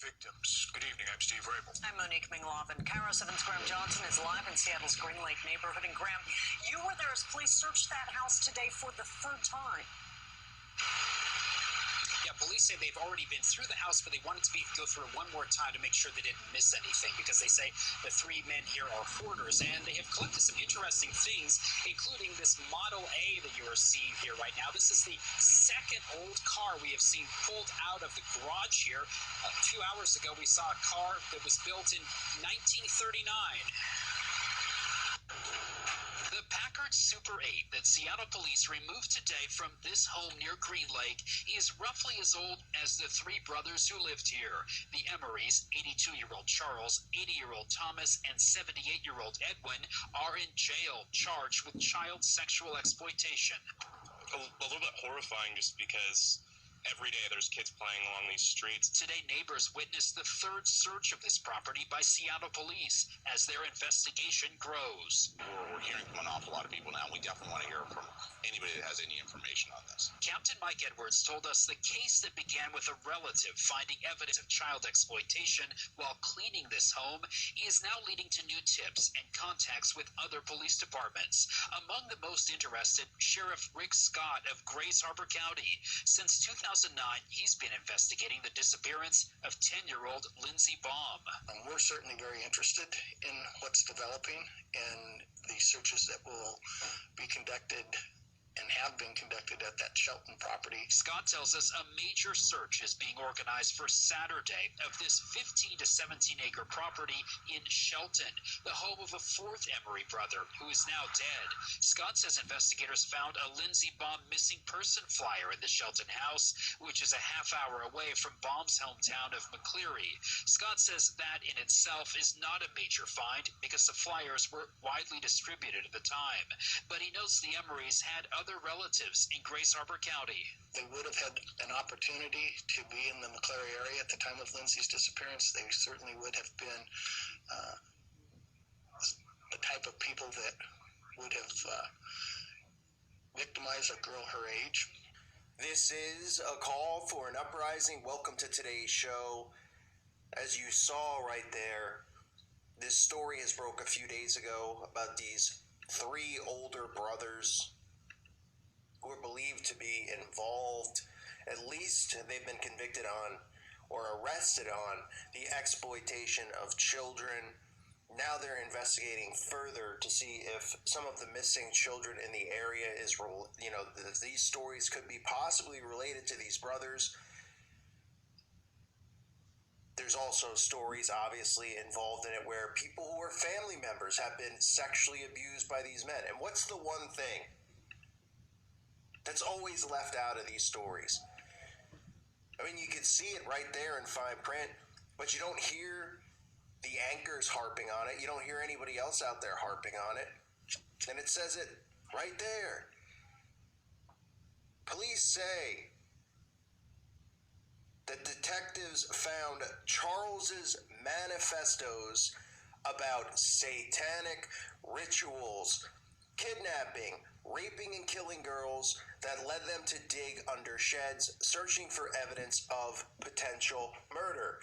victims. Good evening, I'm Steve Rabel. I'm Monique Minglovan. Cairo 7's Graham Johnson is live in Seattle's Green Lake neighborhood. And Graham, you were there as police searched that house today for the third time. Yeah, police say they've already been through the house, but they wanted to go through it one more time to make sure they didn't miss anything, because they say the three men here are hoarders, and they have collected some interesting things, including this Model A that you are seeing here right now. This is the second old car we have seen pulled out of the garage here. A few hours ago, we saw a car that was built in 1939. The Packard Super 8 that Seattle police removed today from this home near Green Lake is roughly as old as the three brothers who lived here. The Emerys, 82-year-old Charles, 80-year-old Thomas, and 78-year-old Edwin, are in jail charged with child sexual exploitation. A little bit horrifying, just because every day there's kids playing along these streets. Today, neighbors witnessed the third search of this property by Seattle police as their investigation grows. We're hearing from an awful lot of people now, and we definitely want to hear from anybody that has any information on this. Captain Mike Edwards told us the case that began with a relative finding evidence of child exploitation while cleaning this home is now leading to new tips and contacts with other police departments. Among the most interested, Sheriff Rick Scott of Grays Harbor County. Since 2009, he's been investigating the disappearance of 10-year-old Lindsay Baum. We're certainly very interested in what's developing and the searches that will be conducted and have been conducted at that Shelton property. Scott tells us a major search is being organized for Saturday of this 15 to 17 acre property in Shelton, the home of a fourth Emery brother who is now dead. Scott says investigators found a Lindsay Baum missing person flyer in the Shelton house, which is a half hour away from Baum's hometown of McCleary. Scott says that in itself is not a major find because the flyers were widely distributed at the time, but he notes the Emerys had other relatives in Grays Harbor County. They would have had an opportunity to be in the McCleary area at the time of Lindsay's disappearance. They certainly would have been the type of people that would have victimized a girl her age. This is a call for an uprising. Welcome to today's show. As you saw right there, this story has broke a few days ago about these three older brothers who are believed to be involved, at least they've been convicted on or arrested on the exploitation of children. Now they're investigating further to see if some of the missing children in the area is, these stories could be possibly related to these brothers. There's also stories obviously involved in it where people who are family members have been sexually abused by these men. And what's the one thing that's always left out of these stories? I mean, you can see it right there in fine print, but you don't hear the anchors harping on it. You don't hear anybody else out there harping on it. And it says it right there. Police say that detectives found Charles's manifestos about satanic rituals, kidnapping, raping and killing girls that led them to dig under sheds, searching for evidence of potential murder.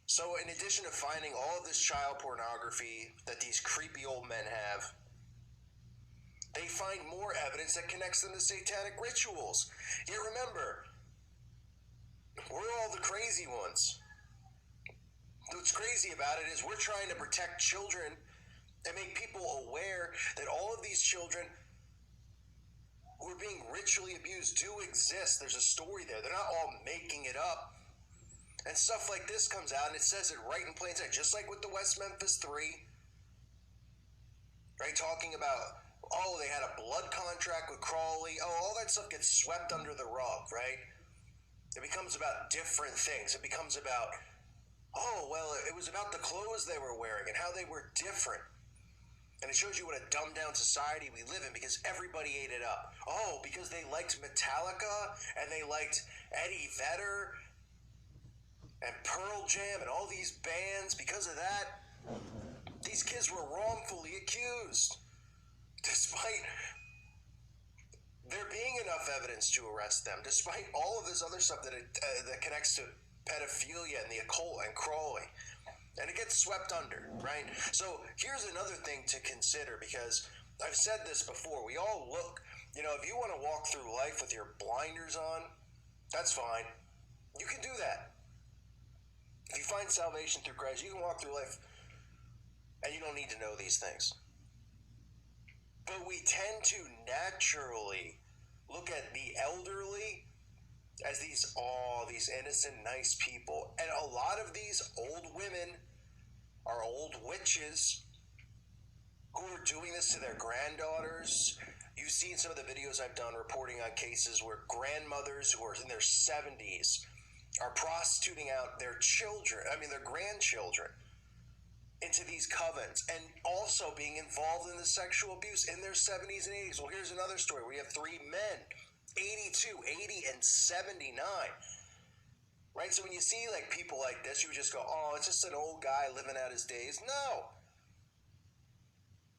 So in addition to finding all of this child pornography that these creepy old men have, they find more evidence that connects them to satanic rituals. Yet remember, we're all the crazy ones. What's crazy about it is we're trying to protect children and make people aware that all of these children who are being ritually abused do exist. There's a story there. They're not all making it up. And stuff like this comes out and it says it right in plain sight, just like with the West Memphis 3, right? Talking about, oh, they had a blood contract with Crawley. Oh, all that stuff gets swept under the rug, right? It becomes about different things. It becomes about, oh, well, it was about the clothes they were wearing and how they were different. And it shows you what a dumbed down society we live in because everybody ate it up. Oh, because they liked Metallica and they liked Eddie Vedder and Pearl Jam and all these bands. Because of that, these kids were wrongfully accused. Despite there being enough evidence to arrest them, despite all of this other stuff that connects to pedophilia and the occult and Crowley. And it gets swept under, right? So here's another thing to consider, because I've said this before. We all look, if you want to walk through life with your blinders on, that's fine. You can do that. If you find salvation through Christ, you can walk through life and you don't need to know these things. But we tend to naturally look at the elderly as these innocent, nice people. And a lot of these old women are old witches who are doing this to their granddaughters. You've seen some of the videos I've done reporting on cases where grandmothers who are in their 70s are prostituting out their grandchildren into these covens, and also being involved in the sexual abuse in their 70s and 80s. Well, here's another story. We have three men, 82, 80, and 79. Right? So when you see people like this, you would just go, oh, it's just an old guy living out his days. No.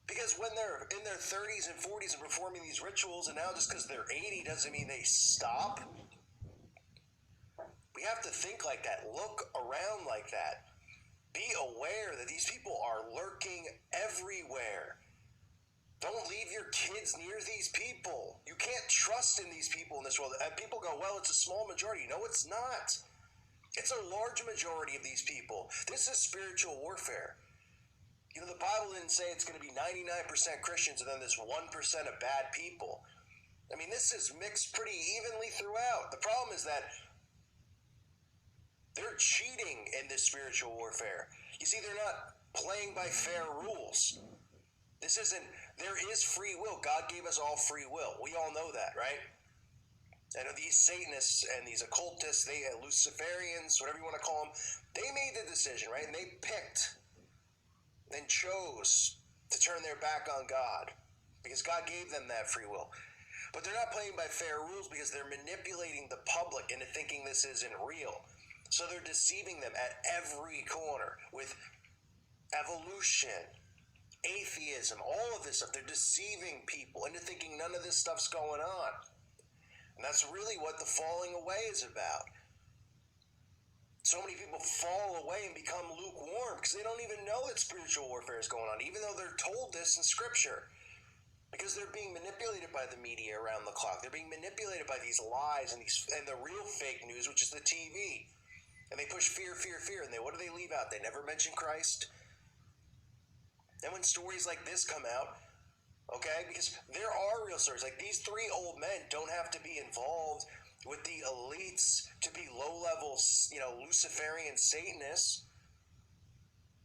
Because when they're in their 30s and 40s and performing these rituals, and now just because they're 80 doesn't mean they stop. We have to think like that. Look around like that. Be aware that these people are lurking everywhere. Don't leave your kids near these people. You can't trust in these people in this world. And people go, well, it's a small majority. No, it's not. It's a large majority of these people. This is spiritual warfare. The Bible didn't say it's going to be 99% Christians and then this 1% of bad people. I mean, this is mixed pretty evenly throughout. The problem is that they're cheating in this spiritual warfare. You see, they're not playing by fair rules. There is free will. God gave us all free will. We all know that, right? And these Satanists and these occultists, Luciferians, whatever you want to call them, they made the decision, right? And they picked and chose to turn their back on God because God gave them that free will. But they're not playing by fair rules because they're manipulating the public into thinking this isn't real. So they're deceiving them at every corner with evolution, atheism, all of this stuff. They're deceiving people into thinking none of this stuff's going on. And that's really what the falling away is about. So many people fall away and become lukewarm because they don't even know that spiritual warfare is going on, even though they're told this in Scripture. Because they're being manipulated by the media around the clock. They're being manipulated by these lies and the real fake news, which is the TV. And they push fear, fear, fear. And what do they leave out? They never mention Christ. And when stories like this come out, okay, because there are real stories. Like these three old men don't have to be involved with the elites to be low-level, Luciferian Satanists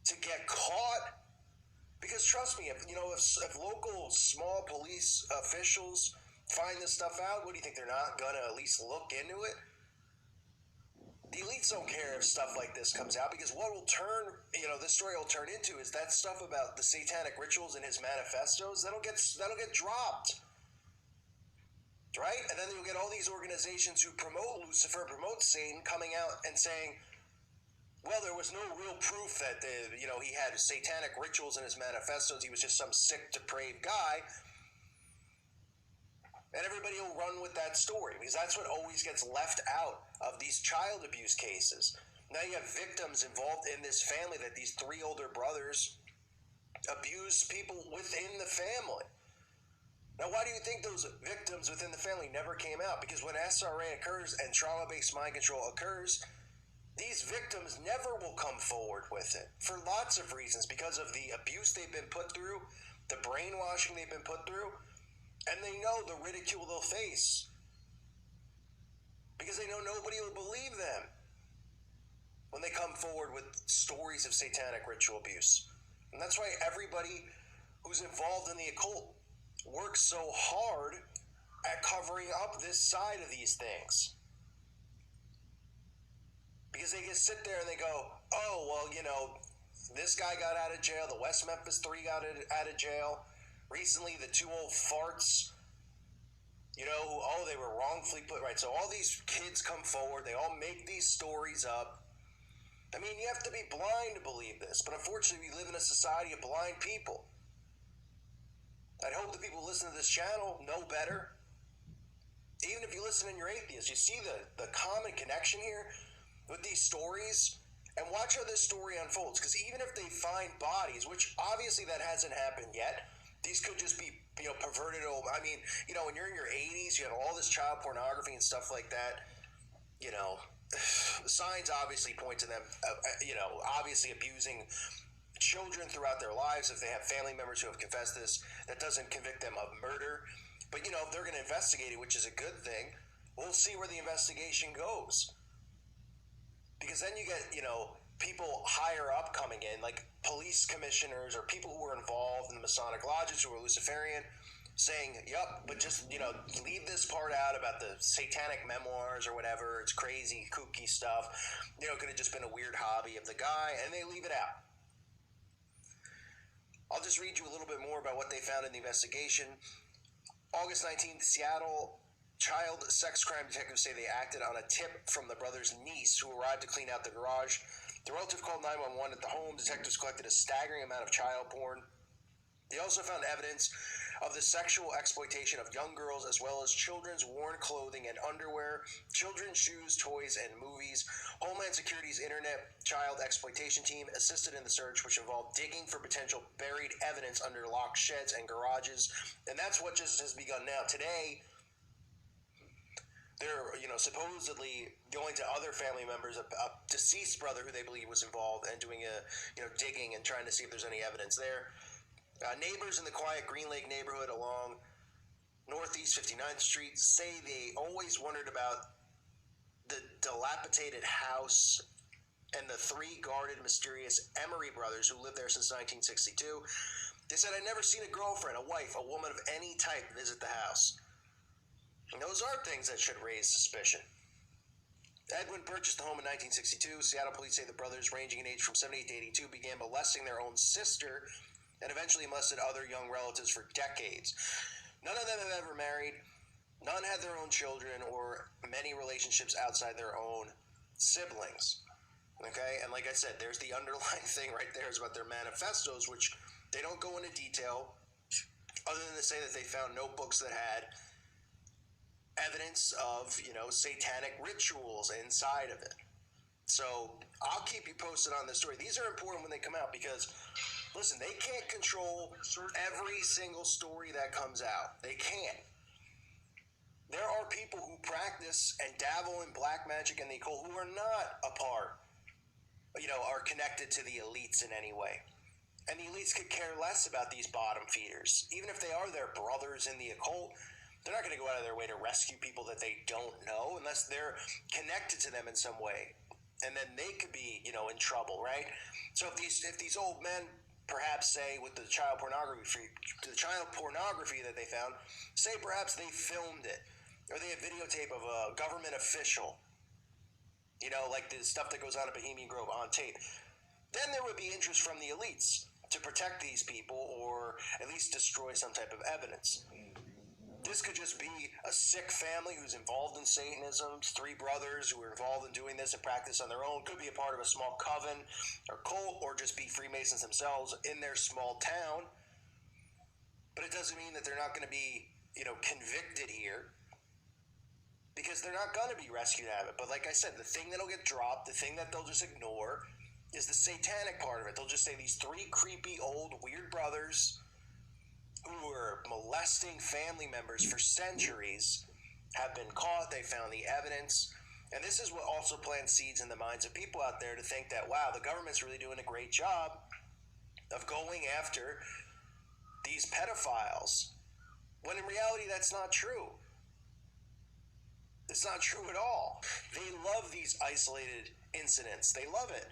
to get caught. Because trust me, if local small police officials find this stuff out, what do you think? They're not going to at least look into it? The elites don't care if stuff like this comes out, because what will turn, this story will turn into is that stuff about the satanic rituals and his manifestos, that'll get dropped. Right? And then you'll get all these organizations who promote Lucifer, promote Satan, coming out and saying, well, there was no real proof that, he had satanic rituals in his manifestos. He was just some sick, depraved guy. And everybody will run with that story because that's what always gets left out of these child abuse cases. Now you have victims involved in this family, that these three older brothers abuse people within the family. Now, why do you think those victims within the family never came out? Because when SRA occurs and trauma-based mind control occurs, these victims never will come forward with it for lots of reasons, because of the abuse they've been put through, the brainwashing they've been put through, and they know the ridicule they'll face because they know nobody will believe them when they come forward with stories of satanic ritual abuse. And that's why everybody who's involved in the occult works so hard at covering up this side of these things. Because they just sit there and they go, oh, well, this guy got out of jail, the West Memphis 3 got out of jail. Recently, the two old farts, they were wrongfully put, right? So all these kids come forward, they all make these stories up. I mean, you have to be blind to believe this, but unfortunately, we live in a society of blind people. I'd hope the people who listen to this channel know better. Even if you listen and you're atheist, you see the common connection here. with these stories and watch how this story unfolds. Because even if they find bodies, which obviously that hasn't happened yet, these could just be, perverted old. I mean, when you're in your 80s, you have all this child pornography and stuff like that. The signs obviously point to them, obviously abusing children throughout their lives. If they have family members who have confessed this, that doesn't convict them of murder. But, if they're going to investigate it, which is a good thing, we'll see where the investigation goes. Because then you get, people higher up coming in, like police commissioners or people who were involved in the Masonic lodges who were Luciferian, saying, yep, but just, leave this part out about the satanic memoirs or whatever. It's crazy, kooky stuff. It could have just been a weird hobby of the guy, and they leave it out. I'll just read you a little bit more about what they found in the investigation. August 19th, Seattle child sex crime detectives say they acted on a tip from the brother's niece who arrived to clean out the garage. The relative called 911 at the home. Detectives collected a staggering amount of child porn. They also found evidence of the sexual exploitation of young girls, as well as children's worn clothing and underwear, children's shoes, toys, and movies. Homeland Security's Internet Child Exploitation Team assisted in the search, which involved digging for potential buried evidence under locked sheds and garages. And that's what just has begun now. Today, they're, supposedly going to other family members, a deceased brother who they believe was involved, and doing digging and trying to see if there's any evidence there. Neighbors in the quiet Green Lake neighborhood along Northeast 59th Street say they always wondered about the dilapidated house and the three guarded mysterious Emery brothers who lived there since 1962. They said, I'd never seen a girlfriend, a wife, a woman of any type visit the house. And those are things that should raise suspicion. Edwin purchased the home in 1962. Seattle police say the brothers, ranging in age from 78 to 82, began molesting their own sister and eventually molested other young relatives for decades. None of them have ever married. None had their own children or many relationships outside their own siblings. Okay? And like I said, there's the underlying thing right there is about their manifestos, which they don't go into detail other than to say that they found notebooks that had evidence of, satanic rituals inside of it. So I'll keep you posted on this story. These are important when they come out because, listen, they can't control every single story that comes out. They can't. There are people who practice and dabble in black magic and the occult who are not a part, are connected to the elites in any way. And the elites could care less about these bottom feeders. Even if they are their brothers in the occult, they're not going to go out of their way to rescue people that they don't know unless they're connected to them in some way. And then they could be, in trouble, right? So if these old men perhaps say with the child pornography that they found, say perhaps they filmed it or they have videotape of a government official, like the stuff that goes on at Bohemian Grove on tape, then there would be interest from the elites to protect these people or at least destroy some type of evidence. This could just be a sick family who's involved in Satanism, three brothers who are involved in doing this and practice on their own. Could be a part of a small coven or cult or just be Freemasons themselves in their small town. But it doesn't mean that they're not going to be, convicted here because they're not going to be rescued out of it. But like I said, the thing that'll get dropped, the thing that they'll just ignore is the satanic part of it. They'll just say these three creepy old weird brothers who were molesting family members for centuries have been caught. They found the evidence. And this is what also plants seeds in the minds of people out there to think that, wow, the government's really doing a great job of going after these pedophiles. When in reality, that's not true. It's not true at all. They love these isolated incidents. They love it.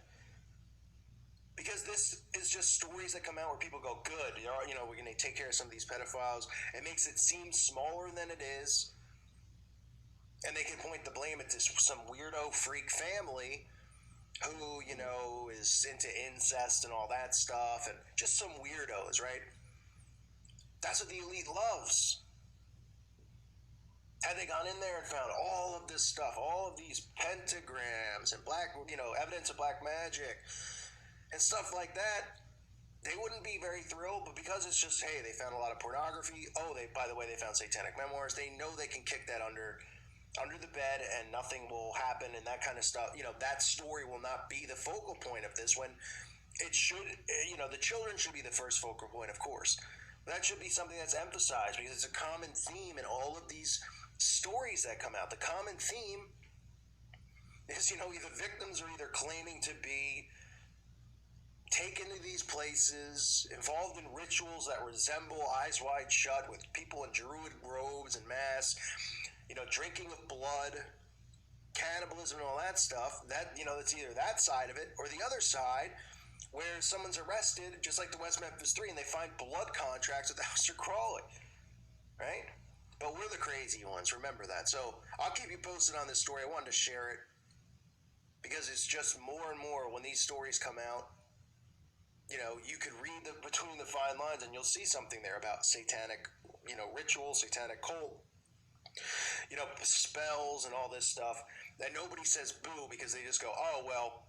Because this is just stories that come out where people go, good, we're going to take care of some of these pedophiles. It makes it seem smaller than it is. And they can point the blame at this some weirdo freak family who, is into incest and all that stuff. And just some weirdos, right? That's what the elite loves. Had they gone in there and found all of this stuff, all of these pentagrams and black, evidence of black magic and stuff like that, they wouldn't be very thrilled. But because it's just, hey, they found a lot of pornography. Oh, by the way, they found satanic memoirs. They know they can kick that under under the bed and nothing will happen and that kind of stuff. That story will not be the focal point of this, when it should, the children should be the first focal point, of course. But that should be something that's emphasized, because it's a common theme in all of these stories that come out. The common theme is, either victims are either claiming to be taken to these places, involved in rituals that resemble Eyes Wide Shut, with people in druid robes and masks, drinking of blood, cannibalism, and all that stuff. That, it's either that side of it or the other side, where someone's arrested, just like the West Memphis 3, and they find blood contracts with Aleister Crowley, right? But we're the crazy ones, remember that. So I'll keep you posted on this story. I wanted to share it because it's just more and more when these stories come out. You could read between the fine lines, and you'll see something there about satanic, ritual, satanic cult, spells and all this stuff. And nobody says boo, because they just go, oh, well,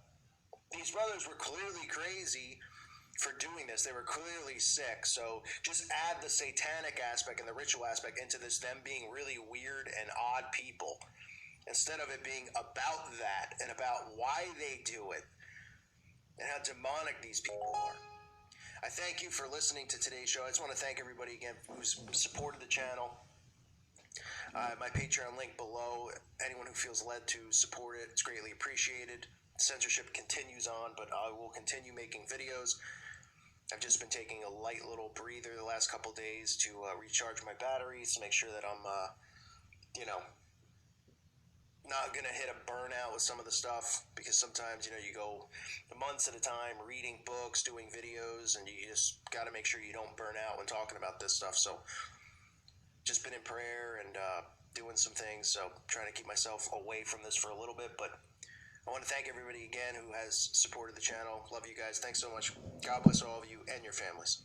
these brothers were clearly crazy for doing this. They were clearly sick. So just add the satanic aspect and the ritual aspect into this, them being really weird and odd people, instead of it being about that and about why they do it and how demonic these people are. I thank you for listening to today's show. I just want to thank everybody again who's supported the channel. My Patreon link below. Anyone who feels led to support it, it's greatly appreciated. Censorship continues on, but I will continue making videos. I've just been taking a light little breather the last couple days to recharge my batteries, to make sure that I'm, not going to hit a burnout with some of the stuff, because sometimes, you go months at a time reading books, doing videos, and you just got to make sure you don't burn out when talking about this stuff. So just been in prayer and doing some things, so trying to keep myself away from this for a little bit. But I want to thank everybody again who has supported the channel. Love you guys. Thanks so much. God bless all of you and your families.